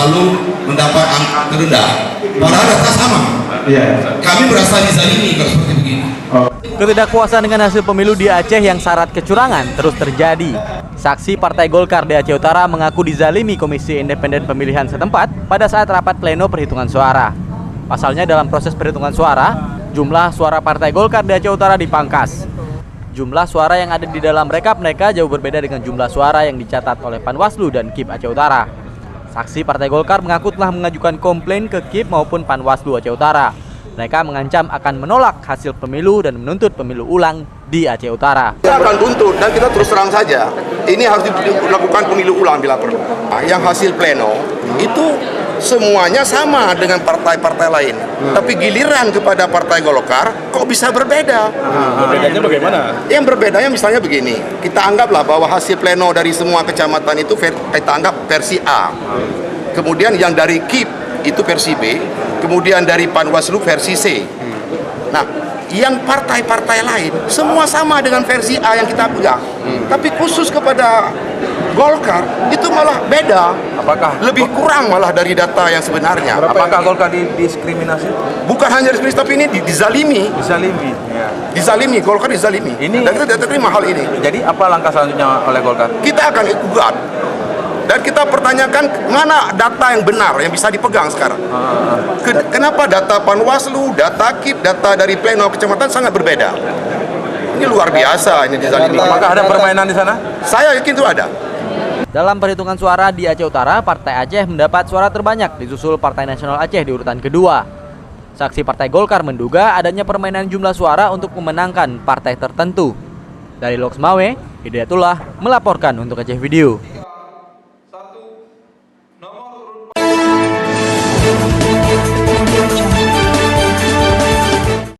selalu mendapat angka terendah. Padahal data sama. Kami merasa dizalimi kalau seperti begini. Ketidakpuasan dengan hasil pemilu di Aceh yang syarat kecurangan terus terjadi. Saksi Partai Golkar di Aceh Utara mengaku dizalimi Komisi Independen Pemilihan setempat pada saat rapat pleno perhitungan suara. Pasalnya dalam proses perhitungan suara, jumlah suara Partai Golkar di Aceh Utara dipangkas. Jumlah suara yang ada di dalam rekap mereka jauh berbeda dengan jumlah suara yang dicatat oleh Panwaslu dan KIP Aceh Utara. Saksi Partai Golkar mengaku telah mengajukan komplain ke KIP maupun Panwaslu Aceh Utara. Mereka mengancam akan menolak hasil pemilu dan menuntut pemilu ulang di Aceh Utara. Kita akan tuntut dan kita terus terang saja. Ini harus dilakukan pemilu ulang bila perlu. Yang hasil pleno itu semuanya sama dengan partai-partai lain. Tapi giliran kepada Partai Golkar kok bisa berbeda? Berbedanya bagaimana? Yang berbedanya misalnya begini. Kita anggaplah bahwa hasil pleno dari semua kecamatan itu kita anggap versi A. Kemudian yang dari KIP itu versi B, kemudian dari Panwaslu versi C. Nah, yang partai-partai lain semua sama dengan versi A yang kita pegang. Tapi khusus kepada Golkar itu malah beda. Apakah lebih kurang malah dari data yang sebenarnya? Apakah Golkar didiskriminasi? Bukan hanya diskriminasi, tapi ini dizalimi. Dizalimi. Ya. Dizalimi, Golkar dizalimi. Ini dan kita tidak terima hal ini. Jadi apa langkah selanjutnya oleh Golkar? Kita akan gugat. Dan kita pertanyakan mana data yang benar yang bisa dipegang sekarang. Kenapa data Panwaslu, data KIP, data dari pleno kecamatan sangat berbeda? Ini luar biasa ini dizalimi. Apakah ada permainan di sana? Saya yakin itu ada. Dalam perhitungan suara di Aceh Utara, Partai Aceh mendapat suara terbanyak disusul Partai Nasional Aceh di urutan kedua. Saksi Partai Golkar menduga adanya permainan jumlah suara untuk memenangkan partai tertentu. Dari Loksmawe, Hidayatullah melaporkan untuk Aceh Video.